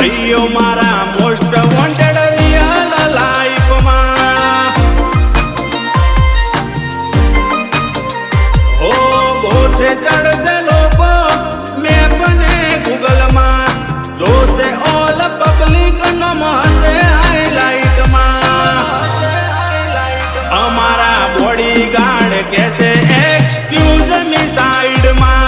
ભાઈઓ મારા most wanted real લાઈફમાં હો બહુ છે ચડશે લોકો મેપને ગૂગલમાં જોશે ઓલ પબ્લિક નમશે હાઈલાઈટમાં અમારા બોડી ગાર્ડ કહેશે એક્સક્યુઝ મી સાઈડમાં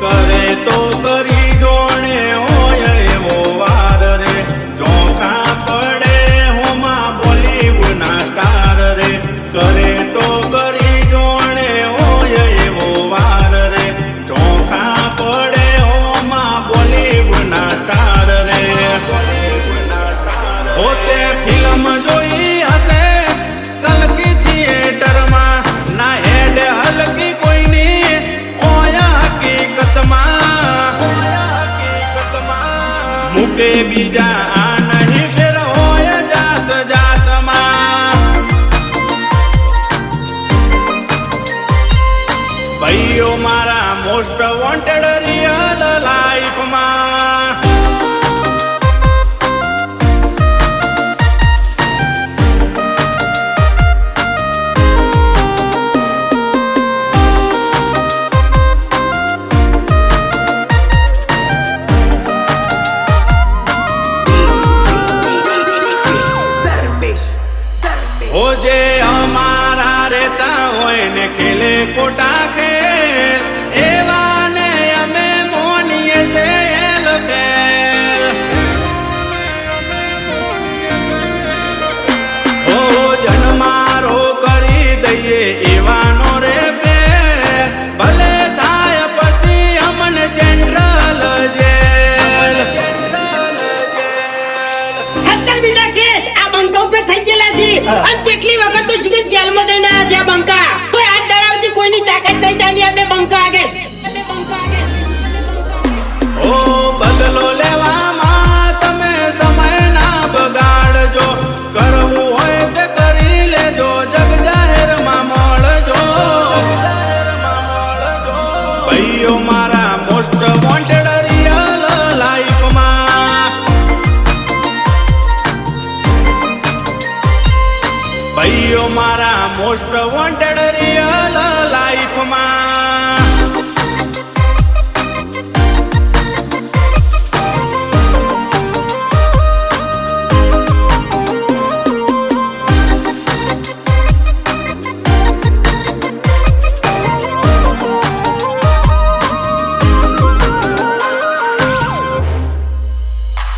કરે તો કરી જોણે હોય એવો વાર રે ચોખા પડે હોમાં બોલીવુડ ના સ્ટાર રે કરે તો કરી જોણે હોય એવો વાર રે ચોખા પડે હોમાં બોલીવુડ ના સ્ટાર રે હોતે ફિલ્મ જોઈ હશે કલકી થિયેટરમાં ના હેડ હલકી કોઈની ઓયા હકીકતમાં મૂકે બીજા આ નહીં ફેર હોય જાત જાતમાં ભાઈઓ મારા મોસ્ટ વોન્ટેડ રિયલ લાઈફમાં हो जे हमारा रहता હોય ને ખેલે ખોટા ખેલ એવાને અમે મોનીએ છે એલ ફેલ હો જન્મારો કરી દઈએ એવાનો રે ફેલ ભલે થાય પછી અમને સેન્ટ્રલ જેલ હત્તર બીજા કેસ આ બંકા ઉપર થઈ ગયેલા છે અને કેટલી વખત તો સીધે જેલમાં જઈને આવ્યા છે આ બંકા કોઈ હાથ ધરાવતી કોઈની તાકાત નહીં ચાલી આ બે બંકા આગળ ઓ બદલો લેવામાં તમે સમય ના બગાડજો કરવું હોય તે કરી લેજો જગ જાહેરમાં મળજો ભાઈઓ મારા મોસ્ટ વોન્ટેડ રિયલ લાઈફમાં ભાઈઓ મારા મોસ્ટ વોન્ટેડ રિયલ લાઈફમાં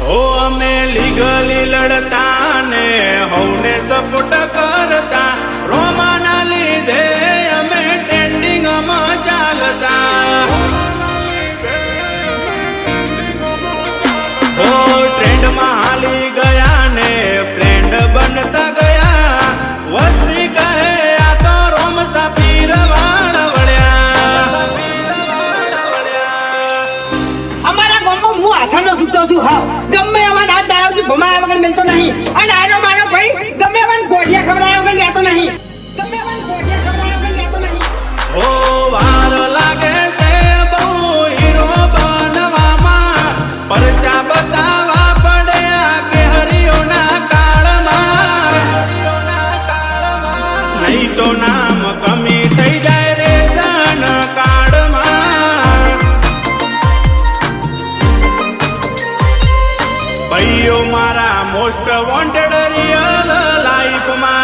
ઓ અમે લીગલી લડતા ને હવને સપોર્ટ કરતા રોમાના લીધે અમે ટ્રેન્ડિંગમાં ચાલતા ઓ ટ્રેન્ડમાં હાલી ગયા ને ફ્રેન્ડ બનતા ગયા વસ્તી કહે આ તો રોમ સાપીર વાળ વળ્યા અમારા ગામમાં હું હાથાનો છૂટો છું હા ગમે એવા હાથ ધરાવતી ઘુમાયા વગર મિલતો નહીં અને આનો મારો ભાઈ ગમે એવા ગોઠિયા ખવડાવ્યા વગર જાતો નહીં ગમે એવા ગોઠિયા ખવડાવ્યા વગર જાતો નહીં ઓ વાર લાગે છે બહુ હીરો બનવામાં પરચા બતાવા પડ્યા કે હરિયોના કાળમાં નહીં તો નામ કમી થઈ જાય રેશન કાર્ડમાં ભાઈઓ મારા મોસ્ટ વોન્ટેડ રિયલ લાઈફમાં